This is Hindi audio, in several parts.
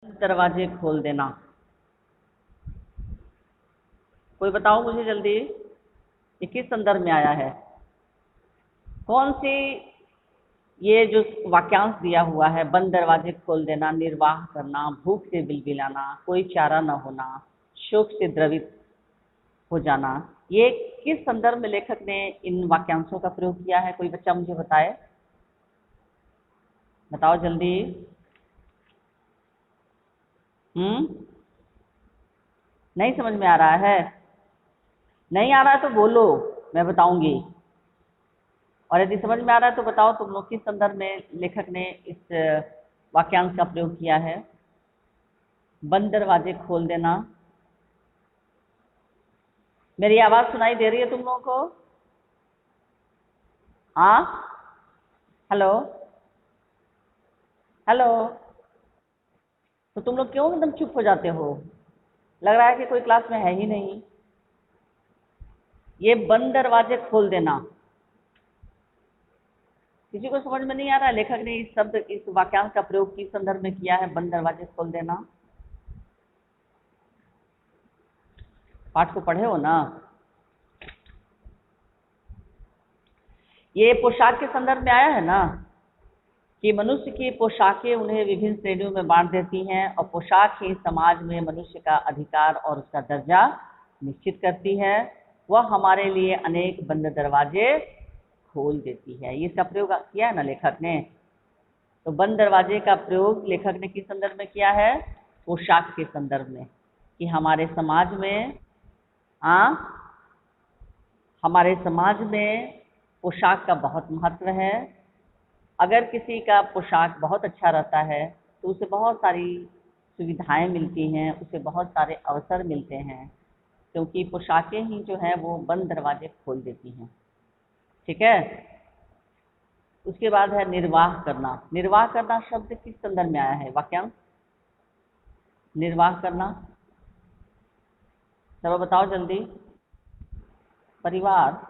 दरवाजे खोल देना। कोई बताओ मुझे जल्दी, ये किस संदर्भ में आया है? कौन सी, ये जो वाक्यांश दिया हुआ है, बंद दरवाजे खोल देना, निर्वाह करना, भूख से बिलबिलाना, कोई चारा न होना, शोक से द्रवित हो जाना, ये किस संदर्भ में लेखक ने इन वाक्यांशों का प्रयोग किया है? कोई बच्चा मुझे बताए, बताओ जल्दी। नहीं समझ में आ रहा है? नहीं आ रहा है तो बोलो, मैं बताऊंगी। और यदि समझ में आ रहा है तो बताओ तुम लोग किस संदर्भ में लेखक ने इस वाक्यांश का प्रयोग किया है? बंद दरवाजे खोल देना। मेरी आवाज सुनाई दे रही है तुम लोगों को? हाँ, हेलो हेलो। तो तुम लोग क्यों एकदम चुप हो जाते हो? लग रहा है कि कोई क्लास में है ही नहीं। ये बंद दरवाजे खोल देना, किसी को समझ में नहीं आ रहा है? लेखक ने इस शब्द, इस वाक्यांश का प्रयोग किस संदर्भ में किया है, बंद दरवाजे खोल देना? पाठ को पढ़े हो ना? ये पोशाक के संदर्भ में आया है ना, कि मनुष्य की पोशाकें उन्हें विभिन्न श्रेणियों में बांट देती हैं और पोशाक ही समाज में मनुष्य का अधिकार और उसका दर्जा निश्चित करती है। वह हमारे लिए अनेक बंद दरवाजे खोल देती है। ये सब प्रयोग किया है ना लेखक ने। तो बंद दरवाजे का प्रयोग लेखक ने किस संदर्भ में किया है? पोशाक के संदर्भ में, कि हमारे समाज में, हमारे समाज में पोशाक का बहुत महत्व है। अगर किसी का पोशाक बहुत अच्छा रहता है तो उसे बहुत सारी सुविधाएं मिलती हैं, उसे बहुत सारे अवसर मिलते हैं, क्योंकि पोशाकें ही जो है वो बंद दरवाजे खोल देती हैं। ठीक है। उसके बाद है निर्वाह करना। निर्वाह करना शब्द किस संदर्भ में आया है? वाक्यांश निर्वाह करना, चलो बताओ जल्दी। परिवार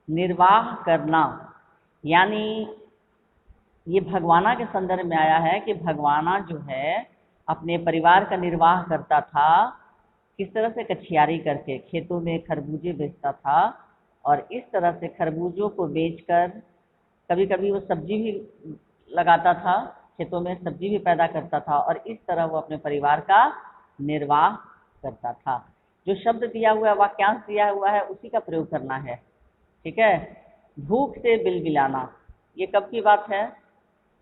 निर्वाह करना, यानी ये भगवाना के संदर्भ में आया है कि भगवाना जो है अपने परिवार का निर्वाह करता था। किस तरह से? कछियारी करके खेतों में खरबूजे बेचता था, और इस तरह से खरबूजों को बेचकर कभी कभी वो सब्जी भी लगाता था, खेतों में सब्जी भी पैदा करता था, और इस तरह वो अपने परिवार का निर्वाह करता था। जो शब्द दिया हुआ है, वाक्यांश दिया हुआ है, उसी का प्रयोग करना है। ठीक है। भूख से बिलबिलाना, ये कब की बात है?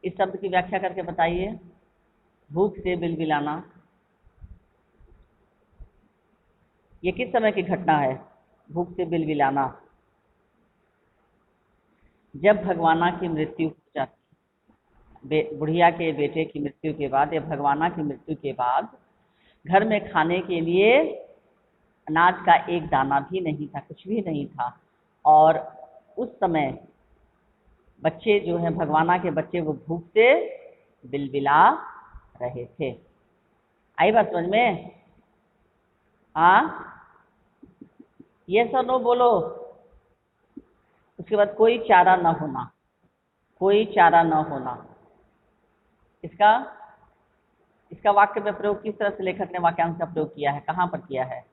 इस शब्द की व्याख्या करके बताइए। भूख से बिलबिलाना, ये किस समय की घटना है? भूख से बिलबिलाना जब भगवाना की मृत्यु हो जाती, बुढ़िया के बेटे की मृत्यु के बाद या भगवाना की मृत्यु के बाद घर में खाने के लिए अनाज का एक दाना भी नहीं था, कुछ भी नहीं था। और उस समय बच्चे जो हैं, भगवाना के बच्चे, वो भूख से बिलबिला रहे थे। आई बात समझ में? हाँ, यस और नो बोलो। उसके बाद कोई चारा न होना, कोई चारा न होना, इसका इसका वाक्य में प्रयोग किस तरह से लेखक ने वाक्यांश का प्रयोग किया है? कहाँ पर किया है?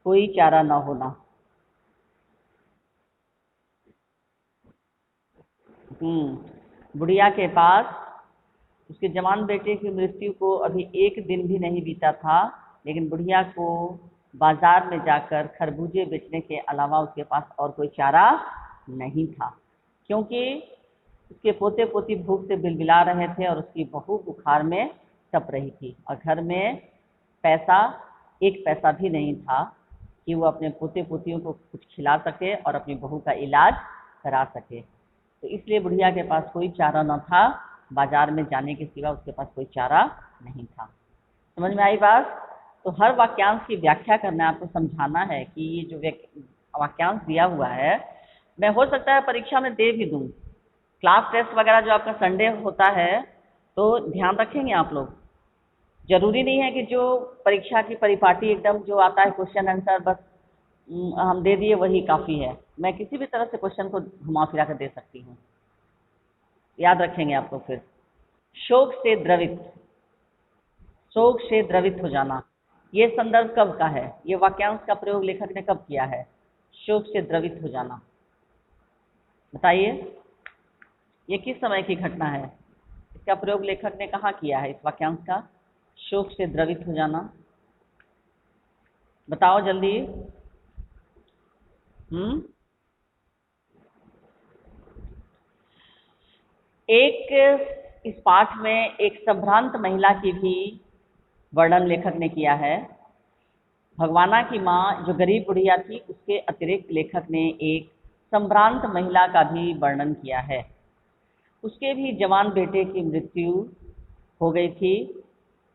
कोई चारा न होना। बुढ़िया के पास उसके जवान बेटे की मृत्यु को अभी एक दिन भी नहीं बीता था, लेकिन बुढ़िया को बाजार में जाकर खरबूजे बेचने के अलावा उसके पास और कोई चारा नहीं था, क्योंकि उसके पोते पोती भूख से बिलबिला रहे थे और उसकी बहू बुखार में तप रही थी, और घर में पैसा, एक पैसा भी नहीं था कि वो अपने पोते पोतियों को कुछ खिला सके और अपनी बहू का इलाज करा सके। तो इसलिए बुढ़िया के पास कोई चारा न था, बाजार में जाने के सिवा उसके पास कोई चारा नहीं था। समझ में आई बात? तो हर वाक्यांश की व्याख्या करना, आपको समझाना है कि ये जो वाक्यांश दिया हुआ है, मैं हो सकता है परीक्षा में दे भी दूं। क्लास टेस्ट वगैरह जो आपका संडे होता है, तो ध्यान रखेंगे आप लोग। जरूरी नहीं है कि जो परीक्षा की परिपाटी एकदम जो आता है क्वेश्चन आंसर बस हम दे दिए वही काफ़ी है। मैं किसी भी तरह से क्वेश्चन को घुमा फिरा कर दे सकती हूँ। याद रखेंगे आप लोग। फिर शोक से द्रवित, शोक से द्रवित हो जाना, ये संदर्भ कब का है? ये वाक्यांश का प्रयोग लेखक ने कब किया है? शोक से द्रवित हो जाना, बताइए ये किस समय की घटना है? इसका प्रयोग लेखक ने कहाँ किया है, इस वाक्यांश का? शोक से द्रवित हो जाना, बताओ जल्दी। एक इस पाठ में एक संभ्रांत महिला की भी वर्णन लेखक ने किया है। भगवाना की माँ जो गरीब बुढ़िया थी, उसके अतिरिक्त लेखक ने एक संभ्रांत महिला का भी वर्णन किया है। उसके भी जवान बेटे की मृत्यु हो गई थी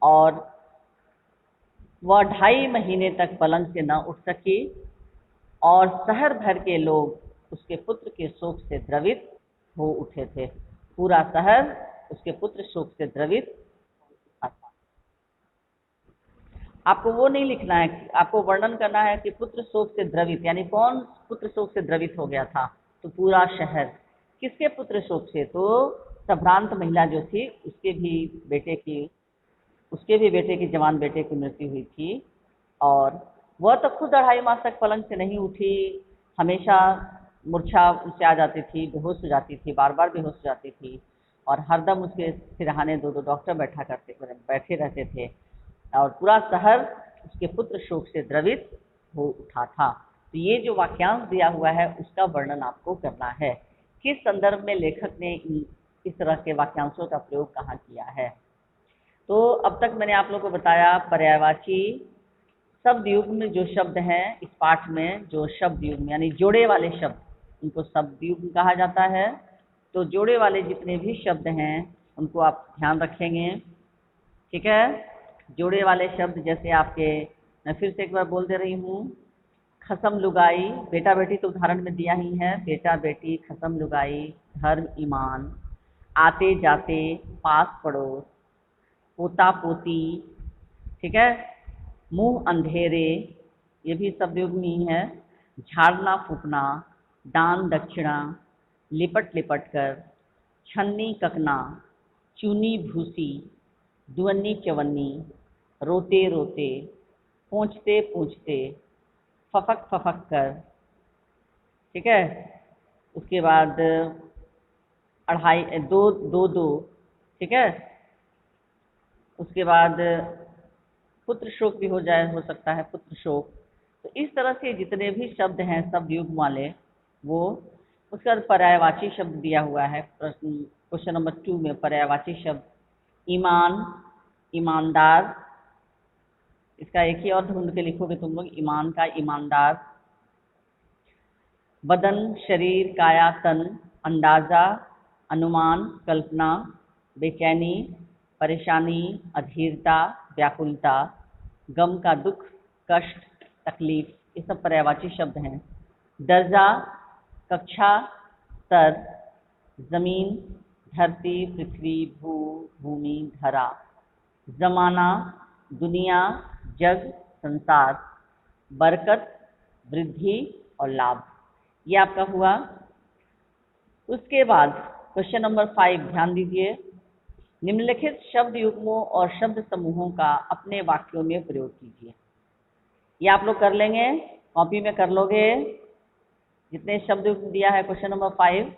और वह 2.5 महीने तक पलंग से न उठ सकी और शहर भर के लोग उसके पुत्र के शोक से द्रवित हो उठे थे। पूरा शहर उसके पुत्र शोक से द्रवित था। आपको वो नहीं लिखना है, आपको वर्णन करना है कि पुत्र शोक से द्रवित, यानी कौन पुत्र शोक से द्रवित हो गया था? तो पूरा शहर। किसके पुत्र शोक से? तो संभ्रांत महिला जो थी, उसके भी बेटे की जवान बेटे की मृत्यु हुई थी और वह तो खुद 2.5 मास तक पलंग से नहीं उठी, हमेशा मूर्छा उससे आ जाती थी, बेहोश हो जाती थी, बार बार बेहोश हो जाती थी और हरदम उसके सिरहाने 2 डॉक्टर बैठे रहते थे और पूरा शहर उसके पुत्र शोक से द्रवित हो उठा था। तो ये जो वाक्यांश दिया हुआ है उसका वर्णन आपको करना है। किस संदर्भ में लेखक ने इस तरह के वाक्यांशों का प्रयोग कहाँ किया है? तो अब तक मैंने आप लोगों को बताया पर्यायवाची शब्द युग्म में जो शब्द हैं इस पाठ में, जो शब्द युग्म यानी जोड़े वाले शब्द, उनको शब्द युग्म कहा जाता है। तो जोड़े वाले जितने भी शब्द हैं उनको आप ध्यान रखेंगे, ठीक है? जोड़े वाले शब्द जैसे आपके, मैं फिर से एक बार बोल दे रही हूँ, खसम लुगाई, बेटा बेटी तो उदाहरण में दिया ही है, बेटा बेटी, खसम लुगाई, धर्म ईमान, आते जाते, पास पड़ोस, पोता पोती, ठीक है? मुंह अंधेरे, ये भी शब्द युग्म ही है। झाड़ना फूकना, दान दक्षिणा, लिपट लिपट कर, छन्नी ककना, चूनी भूसी, दुअन्नी चवन्नी, रोते रोते, पूछते पूछते, फफक फफक कर, ठीक है? उसके बाद 2.5 ठीक है? उसके बाद पुत्र शोक भी हो सकता है, पुत्र शोक। तो इस तरह से जितने भी शब्द हैं शब्द युग्म वाले, वो उसका पर्यायवाची शब्द दिया हुआ है। क्वेश्चन नंबर 2 में पर्यायवाची शब्द ईमान, ईमानदार, इसका एक ही और ढूंढ के लिखोगे तुम लोग, ईमान का ईमानदार। बदन, शरीर, काया, तन, अंदाजा, अनुमान, कल्पना, बेचैनी, परेशानी, अधीरता, व्याकुलता, गम का दुख, कष्ट, तकलीफ, ये सब पर्यायवाची शब्द हैं। दर्जा, कक्षा, स्तर, जमीन, धरती, पृथ्वी, भूमि, धरा, जमाना, दुनिया, जग, संसार, बरकत, वृद्धि और लाभ, ये आपका हुआ। उसके बाद क्वेश्चन नंबर 5 ध्यान दीजिए, निम्नलिखित शब्द युग्मों और शब्द समूहों का अपने वाक्यों में प्रयोग कीजिए। ये आप लोग कर लेंगे, कॉपी में कर लोगे, जितने शब्द युग्म दिया है क्वेश्चन नंबर 5,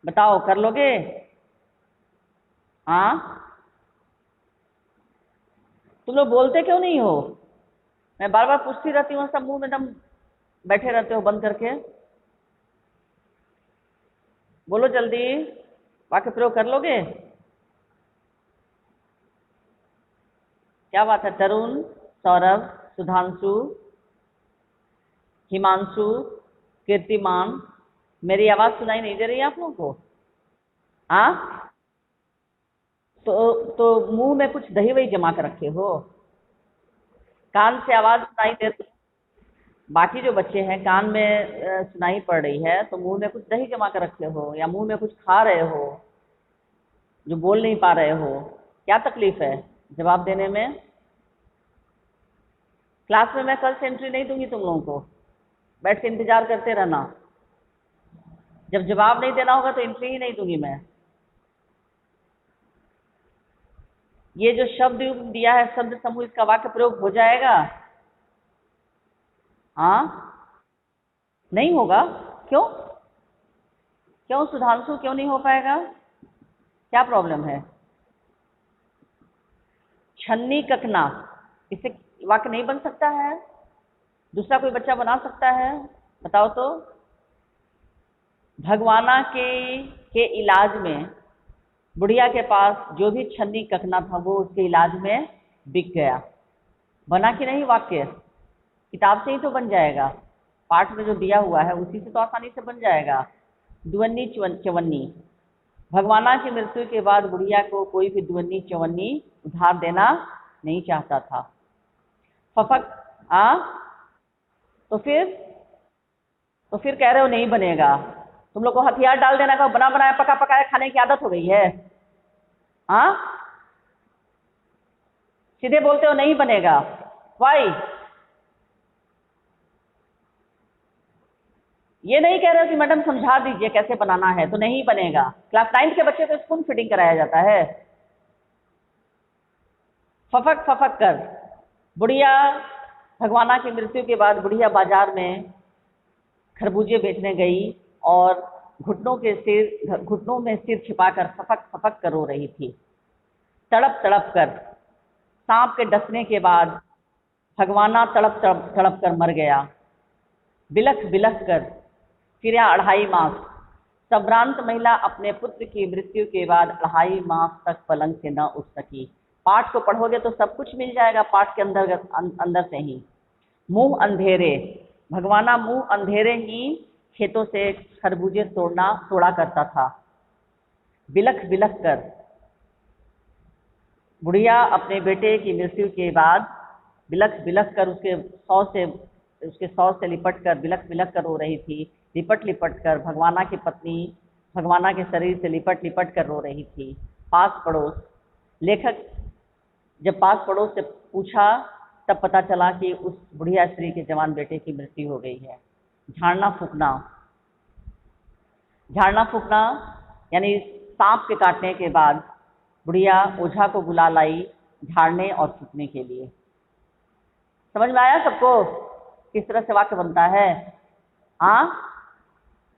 बताओ कर लोगे? हाँ, तुम लोग बोलते क्यों नहीं हो? मैं बार बार पूछती रहती हूँ, सब मुंह में एकदम बैठे रहते हो बंद करके। बोलो जल्दी, वाक्य प्रयोग कर लोगे? क्या बात है? तरुण, सौरभ, सुधांशु, हिमांशु, कीर्तिमान, मेरी आवाज सुनाई नहीं दे रही है आप लोगों को? हाँ, तो मुंह में कुछ दही वही जमा कर रखे हो? कान से आवाज सुनाई दे, बाकी जो बच्चे हैं कान में सुनाई पड़ रही है, तो मुंह में कुछ दही जमा कर रखे हो या मुंह में कुछ खा रहे हो जो बोल नहीं पा रहे हो? क्या तकलीफ है जवाब देने में? क्लास में मैं कल से एंट्री नहीं दूंगी तुम लोगों को, बैठ के इंतजार करते रहना। जब जवाब नहीं देना होगा तो एंट्री ही नहीं दूंगी मैं। ये जो शब्द युग्म दिया है शब्द समूह, इसका वाक्य प्रयोग हो जाएगा? हाँ, नहीं होगा। क्यों? क्यों सुधांशु, क्यों नहीं हो पाएगा? क्या प्रॉब्लम है? छन्नी कखना, इससे वाक्य नहीं बन सकता है? दूसरा कोई बच्चा बना सकता है? बताओ तो। भगवाना के इलाज में बुढ़िया के पास जो भी छन्नी कखना था वो उसके इलाज में बिक गया। बना कि नहीं वाक्य? किताब से ही तो बन जाएगा, पाठ में जो दिया हुआ है उसी से तो आसानी से बन जाएगा। दुवन्नी चवन्नी, भगवाना की मृत्यु के बाद बुढ़िया को कोई भी दुवन्नी चवन्नी उधार देना नहीं चाहता था। फफक तो फिर कह रहे हो नहीं बनेगा। तुम लोग को हथियार डाल देना का, बना बनाया पका पकाया खाने की आदत हो गई है। हाँ, सीधे बोलते हो नहीं बनेगा। वाई? ये नहीं कह रहे हो कि मैडम समझा दीजिए कैसे बनाना है, तो नहीं बनेगा। क्लास 9 के बच्चे को स्पून फीडिंग कराया जाता है। फफक फफक कर, बुढ़िया भगवाना की मृत्यु के बाद बुढ़िया बाजार में खरबूजे बेचने गई और घुटनों में सिर छिपाकर फफक फफक कर रो रही थी। तड़प तड़प कर, सांप के डसने के बाद भगवाना तड़प तड़प तड़प कर मर गया। बिलख बिलख कर फिर 2.5 मास, संभ्रांत महिला अपने पुत्र की मृत्यु के बाद 2.5 मास तक पलंग से न उठ सकी। पाठ को पढ़ोगे तो सब कुछ मिल जाएगा पाठ के अंदर से ही। मुंह अंधेरे, भगवाना मुंह अंधेरे ही खेतों से खरबूजे तोड़ा करता था। बिलख बिलख कर, बुढ़िया अपने बेटे की मृत्यु के बाद बिलख बिलख कर उसके शव से लिपट कर बिलख बिलख कर रो रही थी। लिपट लिपट कर भगवाना की पत्नी भगवाना के शरीर से लिपट लिपट कर रो रही थी। पास पड़ोस, लेखक जब पास पड़ोस से पूछा तब पता चला कि उस बुढ़िया स्त्री के जवान बेटे की मृत्यु हो गई है। झाड़ना फूकना, झाड़ना फूकना यानी सांप के काटने के बाद बुढ़िया ओझा को बुला लाई झाड़ने और फूकने के लिए। समझ में आया सबको किस तरह से वाक्य बनता है? हाँ,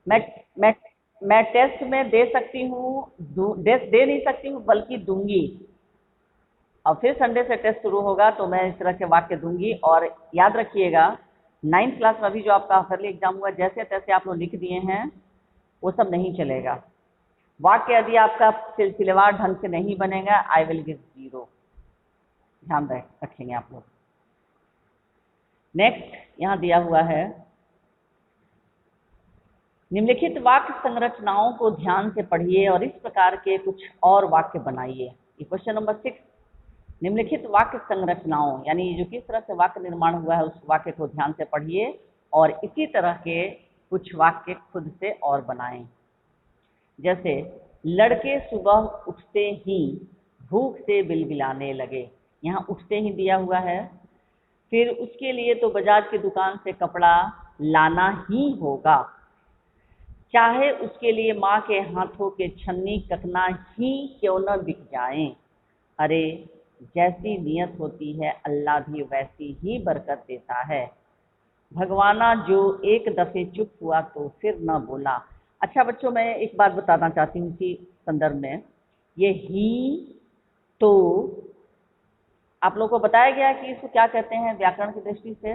मैं टेस्ट में दे सकती हूँ, दे नहीं सकती हूँ बल्कि दूंगी। और फिर संडे से टेस्ट शुरू होगा तो मैं इस तरह के वाक्य दूंगी। और याद रखिएगा 9th क्लास में अभी जो आपका हाफरली एग्जाम हुआ जैसे तैसे आप लोग लिख दिए हैं वो सब नहीं चलेगा। वाक्य यदि आपका सिलसिलेवार ढंग से नहीं बनेगा आई विल गिव 0। ध्यान रखेंगे आप लोग। नेक्स्ट यहाँ दिया हुआ है, निम्नलिखित वाक्य संरचनाओं को ध्यान से पढ़िए और इस प्रकार के कुछ और वाक्य बनाइए। क्वेश्चन नंबर 6, निम्नलिखित वाक्य संरचनाओं यानी जो किस तरह से वाक्य निर्माण हुआ है उस वाक्य को ध्यान से पढ़िए और इसी तरह के कुछ वाक्य खुद से और बनाएं। जैसे लड़के सुबह उठते ही भूख से बिलबिलाने लगे, यहाँ उठते ही दिया हुआ है। फिर उसके लिए तो बाजार की दुकान से कपड़ा लाना ही होगा, चाहे उसके लिए माँ के हाथों के छन्नी कखना ही क्यों न बिक जाएं। अरे जैसी नियत होती है अल्लाह भी वैसी ही बरकत देता है। भगवाना जो एक दफे चुप हुआ तो फिर न बोला। अच्छा बच्चों, मैं एक बात बताना चाहती हूँ इसी संदर्भ में, ये ही तो आप लोगों को बताया गया कि इसको क्या कहते हैं व्याकरण की दृष्टि से।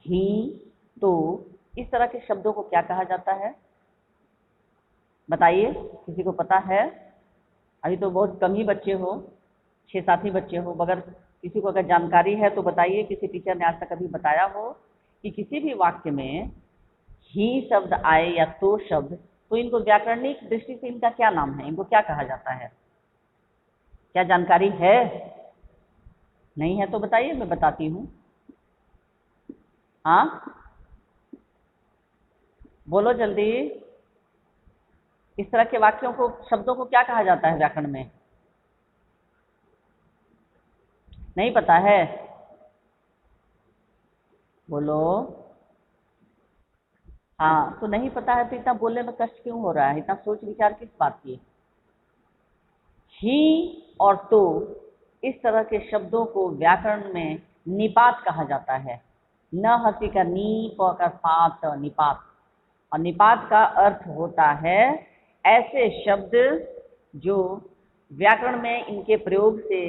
ही तो इस तरह के शब्दों को क्या कहा जाता है बताइए, किसी को पता है? अभी तो बहुत कम ही बच्चे हो, 6-7 ही बच्चे हो, मगर किसी को अगर जानकारी है तो बताइए, किसी टीचर ने आज तक कभी बताया हो कि किसी भी वाक्य में ही शब्द आए या तो शब्द, तो इनको व्याकरणिक दृष्टि से इनका क्या नाम है, इनको क्या कहा जाता है? क्या जानकारी है? नहीं है तो बताइए, मैं बताती हूँ। हाँ बोलो जल्दी। इस तरह के वाक्यों को, शब्दों को क्या कहा जाता है व्याकरण में? नहीं पता है? बोलो। हाँ, तो नहीं पता है तो इतना बोलने में कष्ट क्यों हो रहा है, इतना सोच विचार किस बात की? ही और तो इस तरह के शब्दों को व्याकरण में निपात कहा जाता है। न हसी का नी, प का सात, निपात। और निपात का अर्थ होता है ऐसे शब्द जो व्याकरण में इनके प्रयोग से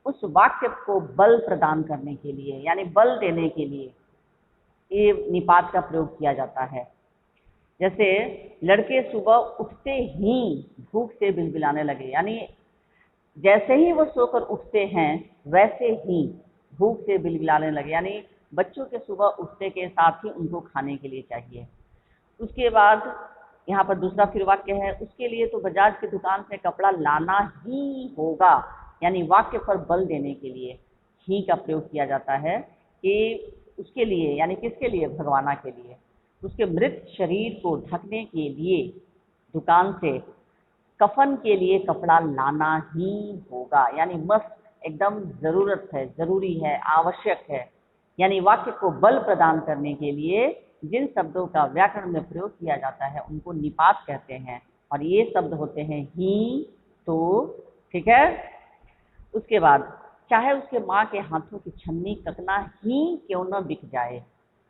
उस वाक्य को बल प्रदान करने के लिए, यानी बल देने के लिए ये निपात का प्रयोग किया जाता है। जैसे लड़के सुबह उठते ही भूख से बिलबिलाने लगे, यानी जैसे ही वो सोकर उठते हैं वैसे ही भूख से बिलबिलाने लगे, यानी बच्चों के सुबह उठने के साथ ही उनको खाने के लिए चाहिए। उसके बाद यहाँ पर दूसरा फिर वाक्य है, उसके लिए तो बजाज की दुकान से कपड़ा लाना ही होगा, यानी वाक्य पर बल देने के लिए ही का प्रयोग किया जाता है कि उसके लिए, यानी किसके लिए, भगवाना के लिए, उसके मृत शरीर को ढकने के लिए दुकान से कफन के लिए कपड़ा लाना ही होगा, यानी मस्त, एकदम ज़रूरत है, ज़रूरी है, आवश्यक है। यानी वाक्य को बल प्रदान करने के लिए जिन शब्दों का व्याकरण में प्रयोग किया जाता है उनको निपात कहते हैं, और ये शब्द होते हैं ही, तो, ठीक है। उसके बाद चाहे उसके माँ के हाथों की छन्नी ककना ही क्यों न बिक जाए,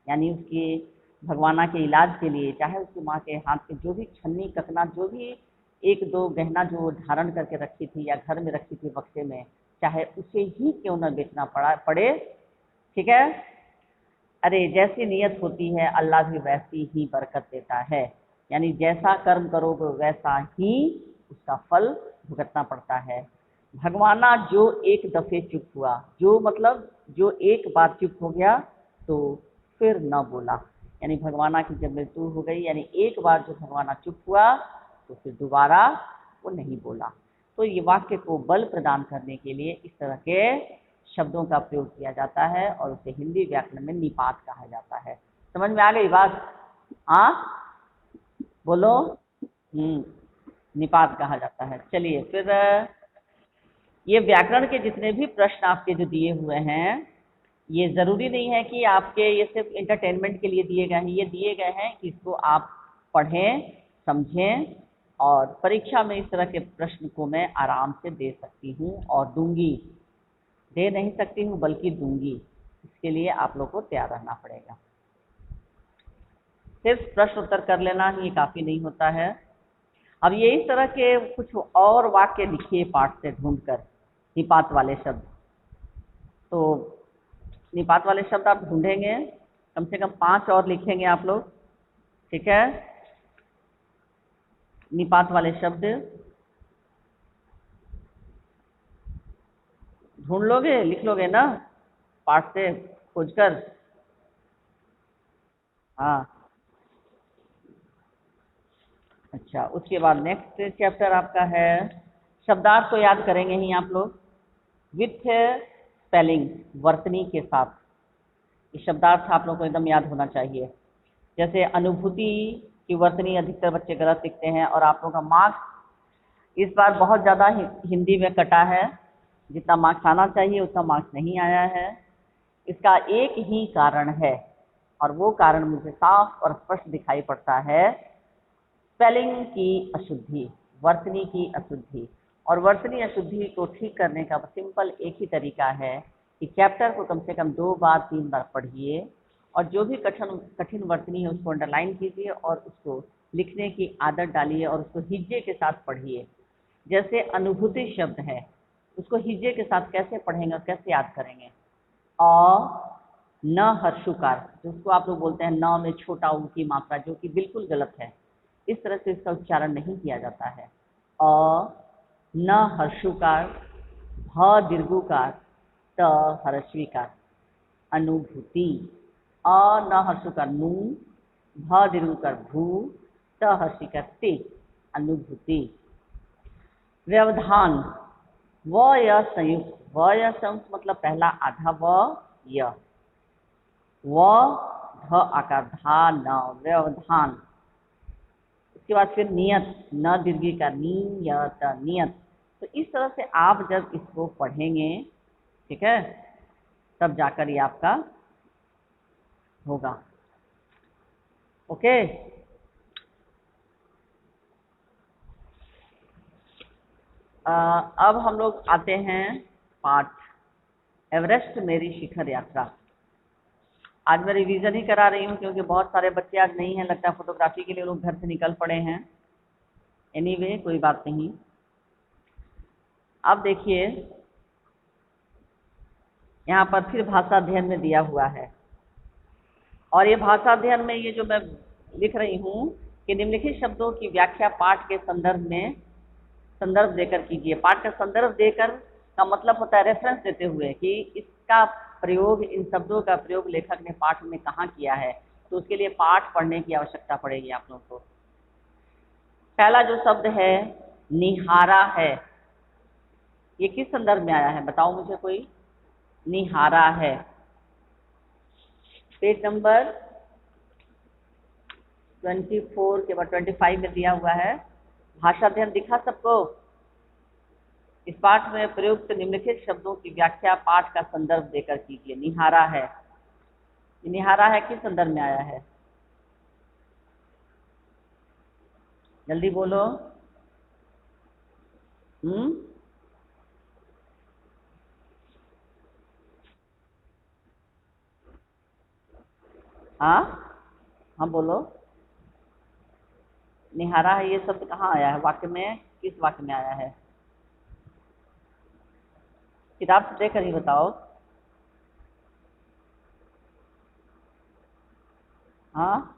यानी उसके भगवाना के इलाज के लिए चाहे उसकी माँ के हाथ के जो भी छन्नी ककना, जो भी एक दो गहना जो धारण करके रखी थी या घर में रखी थी बक्से में, चाहे उसे ही क्यों न बेचना पड़े, ठीक है। अरे जैसी नीयत होती है अल्लाह भी वैसी ही बरकत देता है, यानी जैसा कर्म करोगे वैसा ही उसका फल भुगतना पड़ता है। भगवाना जो एक दफे चुप हुआ, जो मतलब जो एक बार चुप हो गया तो फिर न बोला, यानी भगवाना की जब मृत्यु हो गई, यानी एक बार जो भगवाना चुप हुआ तो फिर दोबारा वो नहीं बोला। तो ये वाक्य को बल प्रदान करने के लिए इस तरह के शब्दों का प्रयोग किया जाता है और उसे हिंदी व्याकरण में निपात कहा जाता है। समझ में आ गई बात? हाँ बोलो। निपात कहा जाता है। चलिए फिर ये व्याकरण के जितने भी प्रश्न आपके जो दिए हुए हैं, ये ज़रूरी नहीं है कि आपके ये सिर्फ इंटरटेनमेंट के लिए दिए गए हैं, ये दिए गए हैं कि इसको आप पढ़ें, समझें, और परीक्षा में इस तरह के प्रश्न को मैं आराम से दे सकती हूँ और दूंगी, दे नहीं सकती हूँ बल्कि दूंगी। इसके लिए आप लोग को तैयार रहना पड़ेगा। सिर्फ प्रश्न उत्तर कर लेना ही काफ़ी नहीं होता है। अब ये इस तरह के कुछ और वाक्य लिखिए पाठ से ढूंढकर, निपात वाले शब्द। तो निपात वाले शब्द आप ढूंढेंगे, कम से कम 5 और लिखेंगे आप लोग, ठीक है। निपात वाले शब्द ढूंढ लोगे, लिख लोगे ना पाठ से खोजकर? हाँ अच्छा, उसके बाद नेक्स्ट चैप्टर आपका है शब्दार्थ, को याद करेंगे ही आप लोग विथ स्पेलिंग, वर्तनी के साथ। ये शब्दार्थ आप लोग को एकदम याद होना चाहिए। जैसे अनुभूति की वर्तनी अधिकतर बच्चे गलत लिखते हैं, और आप लोगों का मार्क्स इस बार बहुत ज़्यादा हिंदी में कटा है, जितना मार्क्स आना चाहिए उतना मार्क्स नहीं आया है। इसका एक ही कारण है, और वो कारण मुझे साफ और स्पष्ट दिखाई पड़ता है, स्पेलिंग की अशुद्धि, वर्तनी की अशुद्धि। और वर्तनी अशुद्धि को ठीक करने का सिंपल एक ही तरीका है कि चैप्टर को कम से कम 2 बार 3 बार पढ़िए, और जो भी कठिन वर्तनी है उसको अंडरलाइन कीजिए और उसको लिखने की आदत डालिए और उसको हिज्जे के साथ पढ़िए। जैसे अनुभूति शब्द है, उसको हिज्जे के साथ कैसे पढ़ेंगे और कैसे याद करेंगे? न हर्षुकार, जिसको आप लोग बोलते हैं न में छोटा ऊ की मात्रा, जो कि बिल्कुल गलत है, इस तरह से इसका उच्चारण नहीं किया जाता है। न हर्षुकार, भ दीर्घुकार, त हर्षविकार, अनुभूति। न हर्षुकार नु, भ दीर्घुकार भू, त हर्षिकार ते, अनुभूति। व्यवधान, व य संयुक्त, व य संयुक्त मतलब पहला आधा व य, व ध आकार धा न, व्यवधान। उसके बाद फिर नियत, न दीर्घी का नियत, नियत। तो इस तरह से आप जब इसको पढ़ेंगे, ठीक है, तब जाकर ये आपका होगा। ओके, अब हम लोग आते हैं पाठ, एवरेस्ट मेरी शिखर यात्रा। आज मैं रिवीजन ही करा रही हूँ क्योंकि बहुत सारे बच्चे आज नहीं हैं, लगता है फोटोग्राफी के लिए लोग घर से निकल पड़े हैं। एनीवे कोई बात नहीं। अब देखिए यहाँ पर फिर भाषा अध्ययन में दिया हुआ है, और ये भाषा अध्ययन में ये जो मैं लिख रही हूँ कि निम्नलिखित शब्दों की व्याख्या पाठ के संदर्भ में संदर्भ देकर कीजिए। पाठ का संदर्भ देकर का मतलब होता है रेफरेंस देते हुए कि इसका प्रयोग, इन शब्दों का प्रयोग लेखक ने पाठ में कहाँ किया है, तो उसके लिए पाठ पढ़ने की आवश्यकता पड़ेगी आप लोगों को। पहला जो शब्द है निहारा है, ये किस संदर्भ में आया है बताओ मुझे कोई। निहारा है, पेज नंबर 24 के बाद 25 में दिया हुआ है। भाषा अध्ययन दिखा सबको। इस पाठ में प्रयुक्त निम्नलिखित शब्दों की व्याख्या पाठ का संदर्भ देकर कीजिए। निहारा है, निहारा है किस संदर्भ में आया है, जल्दी बोलो। हाँ हाँ बोलो। निहारा है ये शब्द कहाँ आया है वाक्य में, किस वाक्य में आया है, किताब से देखकर ही बताओ। हाँ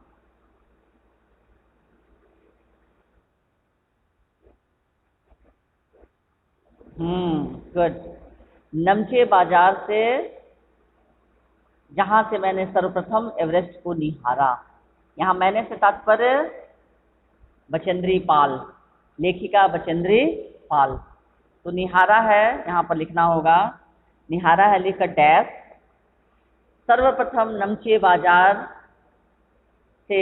गुड। नमचे बाजार से, जहां से मैंने सर्वप्रथम एवरेस्ट को निहारा। यहाँ मैंने से तात्पर्य बचेंद्री पाल, लेखिका बचेंद्री पाल। तो निहारा है यहाँ पर लिखना होगा, निहारा है लिखकर डैश, सर्वप्रथम नमचे बाजार से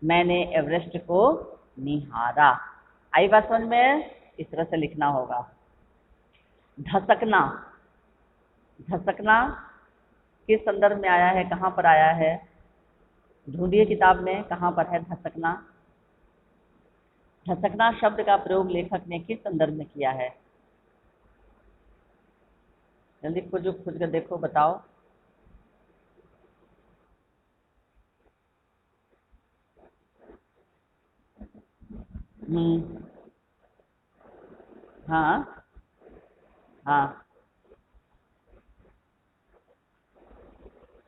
मैंने एवरेस्ट को निहारा। आई बात समझ में, इस तरह से लिखना होगा। धसकना, धसकना किस संदर्भ में आया है, कहाँ पर आया है, ढूंढिए किताब में कहाँ पर है धसकना। धसकना शब्द का प्रयोग लेखक ने किस संदर्भ में किया है, जल्दी खोजो, खोज कर देखो बताओ। हाँ हाँ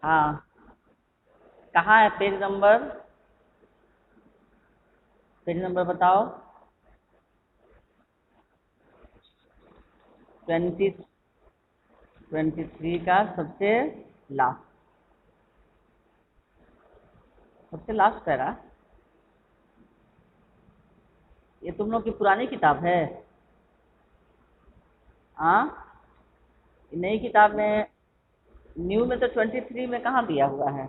हाँ, कहाँ है पेज नंबर, पेज नंबर बताओ। 23 का सबसे लास्ट, सबसे लास्ट पैरा। ये तुम लोग की पुरानी किताब है। हाँ, नई किताब में न्यू में तो 23 में कहाँ दिया हुआ है।